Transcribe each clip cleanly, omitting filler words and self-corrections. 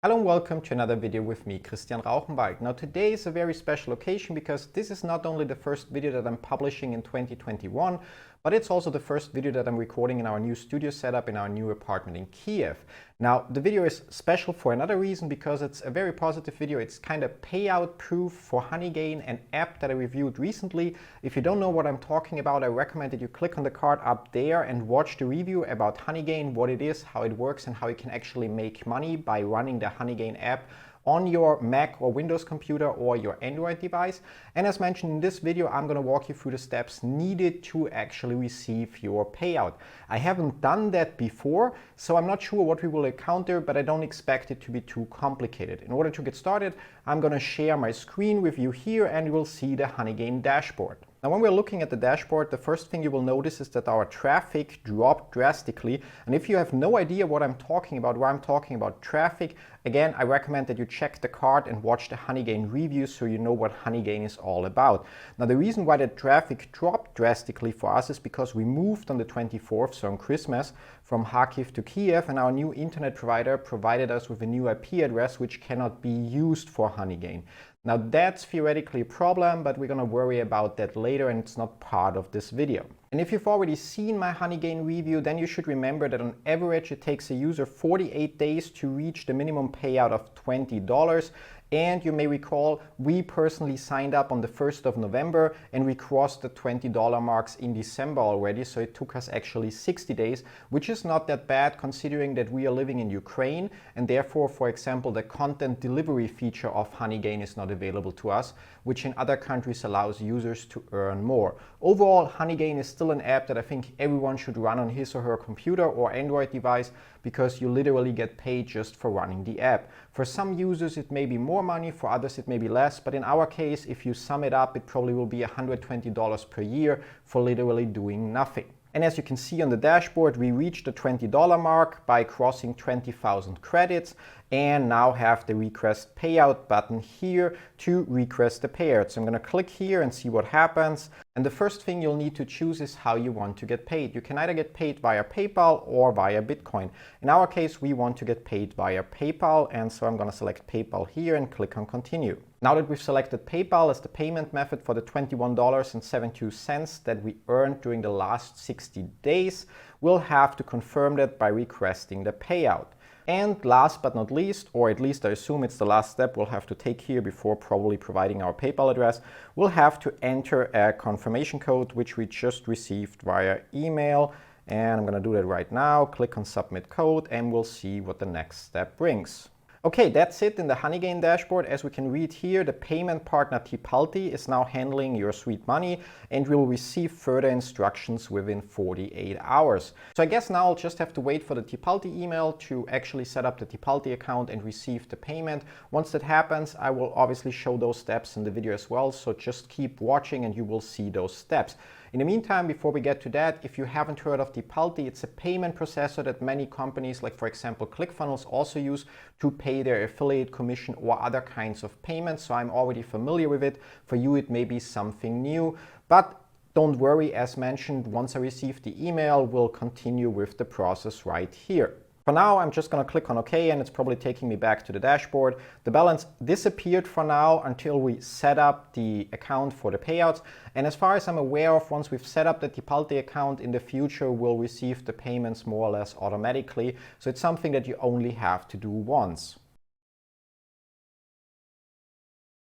Hello and welcome to another video with me, Christian Rauchenwald. Now today is a very special occasion because this is not only the first video that I'm publishing in 2021, but it's also the first video that I'm recording in our new studio setup in our new apartment in Kiev. Now the video is special for another reason because it's a very positive video. It's kind of payout proof for HoneyGain, an app that I reviewed recently. If you don't know what I'm talking about, I recommend that you click on the card up there and watch the review about HoneyGain, what it is, how it works, and how you can actually make money by running the HoneyGain app on your Mac or Windows computer or your Android device. And as mentioned in this video, I'm going to walk you through the steps needed to actually receive your payout. I haven't done that before, so I'm not sure what we will encounter, but I don't expect it to be too complicated. In order to get started, I'm going to share my screen with you here and you will see the HoneyGain dashboard. Now when we're looking at the dashboard, the first thing you will notice is that our traffic dropped drastically. And if you have no idea what I'm talking about, where I'm talking about traffic, again, I recommend that you check the card and watch the HoneyGain review so you know what HoneyGain is all about. Now the reason why the traffic dropped drastically for us is because we moved on the 24th, so on Christmas, from Kharkiv to Kiev, and our new internet provider provided us with a new IP address which cannot be used for HoneyGain. Now that's theoretically a problem, but we're going to worry about that later and it's not part of this video. And if you've already seen my HoneyGain review, then you should remember that on average it takes a user 48 days to reach the minimum payout of $20. And you may recall, we personally signed up on the 1st of November and we crossed the $20 marks in December already. So it took us actually 60 days, which is not that bad considering that we are living in Ukraine. And therefore, for example, the content delivery feature of HoneyGain is not available to us, which in other countries allows users to earn more. Overall, HoneyGain is still an app that I think everyone should run on his or her computer or Android device because you literally get paid just for running the app. For some users it may be more money, for others it may be less, but in our case, if you sum it up, it probably will be $120 per year for literally doing nothing. And as you can see on the dashboard, we reached the $20 mark by crossing 20,000 credits and now have the request payout button here to request the payout. So I'm going to click here and see what happens. And the first thing you'll need to choose is how you want to get paid. You can either get paid via PayPal or via Bitcoin. In our case, we want to get paid via PayPal. And so I'm going to select PayPal here and click on continue. Now that we've selected PayPal as the payment method for the $21.72 that we earned during the last 60 days, we'll have to confirm that by requesting the payout. And last but not least, or at least I assume it's the last step we'll have to take here before probably providing our PayPal address, we'll have to enter a confirmation code which we just received via email. And I'm going to do that right now. Click on submit code and we'll see what the next step brings. Okay, that's it in the HoneyGain dashboard. As we can read here, the payment partner Tipalti is now handling your sweet money and will receive further instructions within 48 hours. So I guess now I'll just have to wait for the Tipalti email to actually set up the Tipalti account and receive the payment. Once that happens, I will obviously show those steps in the video as well. So just keep watching and you will see those steps. In the meantime, before we get to that, if you haven't heard of Tipalti, it's a payment processor that many companies, like for example ClickFunnels, also use to pay their affiliate commission or other kinds of payments. So I'm already familiar with it. For you, it may be something new, but don't worry, as mentioned, once I receive the email, we'll continue with the process right here. For now, I'm just going to click on OK and it's probably taking me back to the dashboard. The balance disappeared for now until we set up the account for the payouts. And as far as I'm aware of, once we've set up the Tipalti account, in the future we'll receive the payments more or less automatically. So it's something that you only have to do once.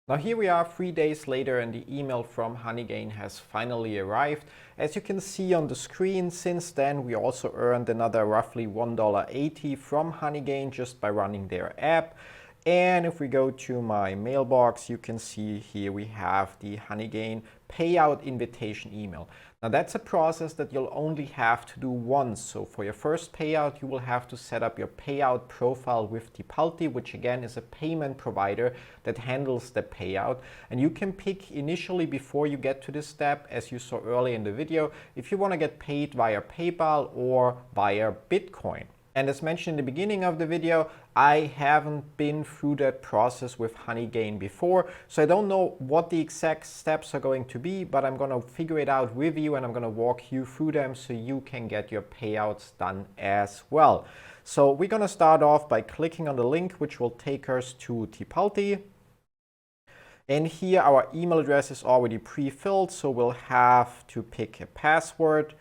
Now here we are 3 days later and the email from HoneyGain has finally arrived. As you can see on the screen, since then we also earned another roughly $1.80 from HoneyGain just by running their app. And if we go to my mailbox, you can see here we have the HoneyGain payout invitation email. Now that's a process that you'll only have to do once. So for your first payout, you will have to set up your payout profile with Tipalti, which again is a payment provider that handles the payout. And you can pick initially before you get to this step, as you saw earlier in the video, if you want to get paid via PayPal or via Bitcoin. And as mentioned in the beginning of the video, I haven't been through that process with HoneyGain before, so I don't know what the exact steps are going to be, but I'm going to figure it out with you and I'm going to walk you through them so you can get your payouts done as well. So we're going to start off by clicking on the link, which will take us to Tipalti. And here our email address is already pre-filled, so we'll have to pick a password.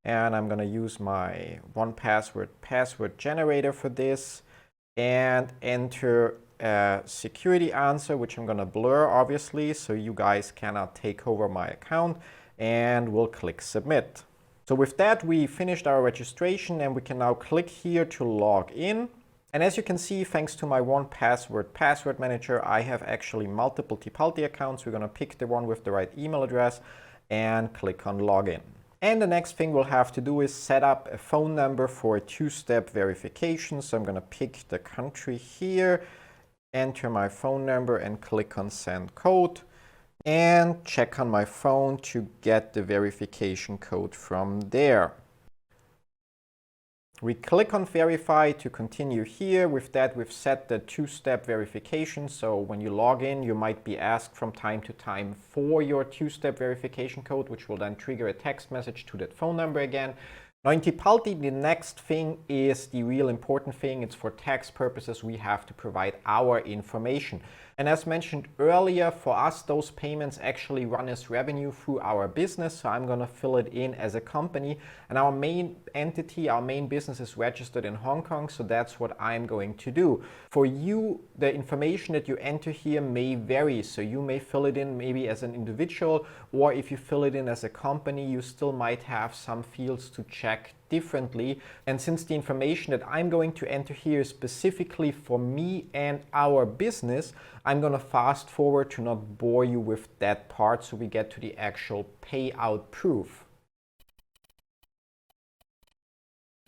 And I'm going to use my 1Password password generator for this and enter a security answer, which I'm going to blur, obviously, so you guys cannot take over my account. And we'll click submit. So with that, we finished our registration and we can now click here to log in. And as you can see, thanks to my 1Password password manager, I have actually multiple Tipalti accounts. We're going to pick the one with the right email address and click on login. And the next thing we'll have to do is set up a phone number for a two-step verification. So I'm going to pick the country here, enter my phone number and click on send code. And check on my phone to get the verification code from there. We click on verify to continue here. With that, we've set the two-step verification. So when you log in, you might be asked from time to time for your two-step verification code, which will then trigger a text message to that phone number again. Now in Tipalti, the next thing is the real important thing. It's for tax purposes. We have to provide our information. And as mentioned earlier, for us, those payments actually run as revenue through our business. So I'm going to fill it in as a company. And our main entity, our main business is registered in Hong Kong. So that's what I'm going to do. For you, the information that you enter here may vary. So you may fill it in maybe as an individual, or if you fill it in as a company, you still might have some fields to check differently. And since the information that I'm going to enter here is specifically for me and our business, I'm going to fast forward to not bore you with that part so we get to the actual payout proof.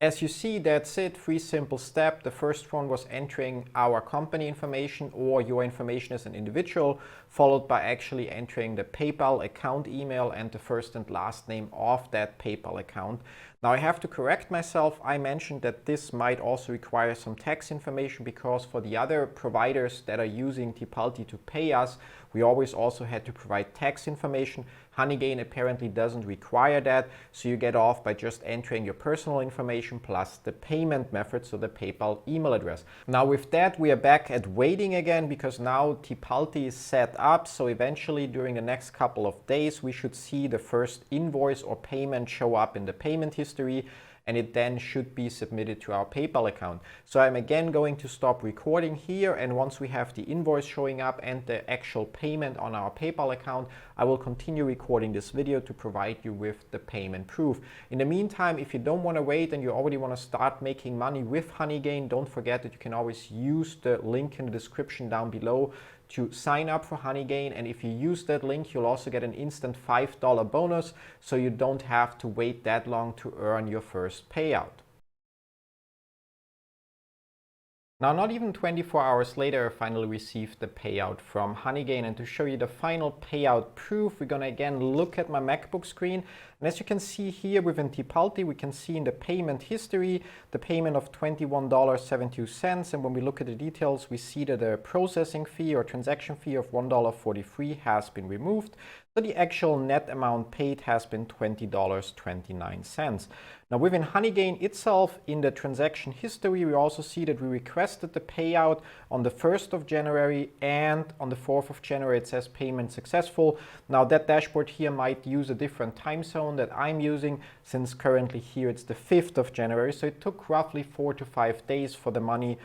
As you see, that's it. 3 simple steps. The first one was entering our company information or your information as an individual, followed by actually entering the PayPal account email and the first and last name of that PayPal account. Now I have to correct myself. I mentioned that this might also require some tax information because for the other providers that are using Tipalti to pay us, we always also had to provide tax information. HoneyGain apparently doesn't require that, so you get off by just entering your personal information plus the payment method, so the PayPal email address. Now with that, we are back at waiting again because now Tipalti is set up, so eventually during the next couple of days we should see the first invoice or payment show up in the payment history, and it then should be submitted to our PayPal account. So I'm again going to stop recording here, and once we have the invoice showing up and the actual payment on our PayPal account, I will continue recording this video to provide you with the payment proof. In the meantime, if you don't want to wait and you already want to start making money with HoneyGain, don't forget that you can always use the link in the description down below to sign up for HoneyGain, and if you use that link, you'll also get an instant $5 bonus, so you don't have to wait that long to earn your first payout. Now, not even 24 hours later, I finally received the payout from HoneyGain, and to show you the final payout proof, we're going to again look at my MacBook screen. And as you can see here within Tipalti, we can see in the payment history the payment of $21.72. And when we look at the details, we see that a processing fee or transaction fee of $1.43 has been removed. So the actual net amount paid has been $20.29. Now within HoneyGain itself, in the transaction history, we also see that we requested the payout on the 1st of January and on the 4th of January it says payment successful. Now that dashboard here might use a different time zone that I'm using, since currently here it's the 5th of January. So it took roughly 4 to 5 days for the money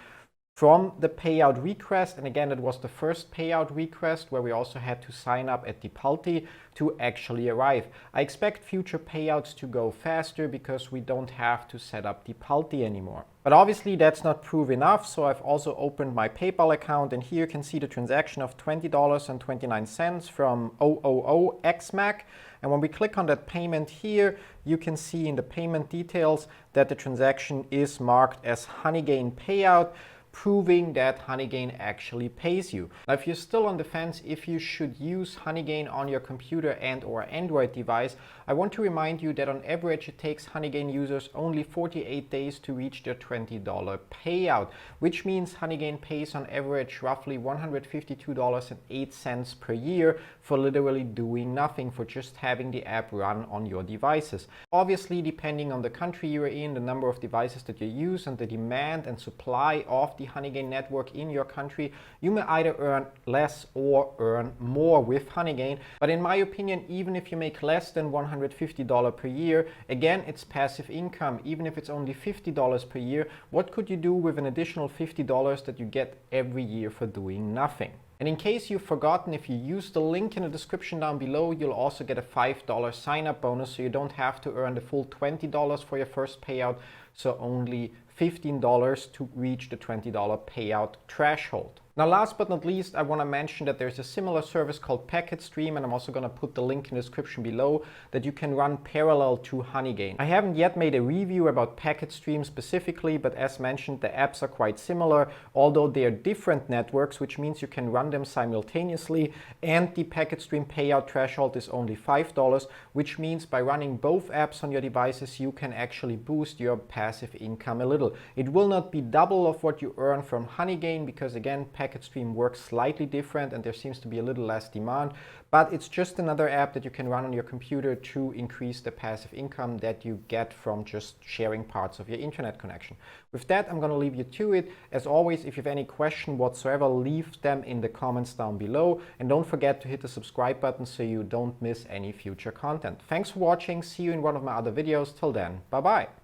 from the payout request, and again, it was the first payout request where we also had to sign up at Tipalti to actually arrive. I expect future payouts to go faster because we don't have to set up Tipalti anymore. But obviously that's not proof enough, so I've also opened my PayPal account, and here you can see the transaction of $20.29 from 000XMAC. And when we click on that payment here, you can see in the payment details that the transaction is marked as HoneyGain Payout. proving that HoneyGain actually pays you. Now, if you're still on the fence if you should use HoneyGain on your computer and or Android device, I want to remind you that on average it takes HoneyGain users only 48 days to reach their $20 payout, which means HoneyGain pays on average roughly $152.08 per year for literally doing nothing, for just having the app run on your devices. Obviously, depending on the country you're in, the number of devices that you use, and the demand and supply of the HoneyGain network in your country, you may either earn less or earn more with HoneyGain. But in my opinion, even if you make less than $150 per year, again, it's passive income. Even if it's only $50 per year, what could you do with an additional $50 that you get every year for doing nothing? And in case you've forgotten, if you use the link in the description down below, you'll also get a $5 sign-up bonus, so you don't have to earn the full $20 for your first payout, so only $15 to reach the $20 payout threshold. Now, last but not least, I want to mention that there's a similar service called Packet Stream, and I'm also going to put the link in the description below, that you can run parallel to HoneyGain. I haven't yet made a review about Packet Stream specifically, but as mentioned, the apps are quite similar, although they are different networks, which means you can run them simultaneously, and the Packet Stream payout threshold is only $5, which means by running both apps on your devices, you can actually boost your passive income a little. It will not be double of what you earn from HoneyGain, because again, Packet Stream works slightly different and there seems to be a little less demand, but it's just another app that you can run on your computer to increase the passive income that you get from just sharing parts of your internet connection. With that, I'm going to leave you to it. As always, if you have any question whatsoever, leave them in the comments down below, and don't forget to hit the subscribe button so you don't miss any future content. Thanks for watching. See you in one of my other videos. Till then, bye bye.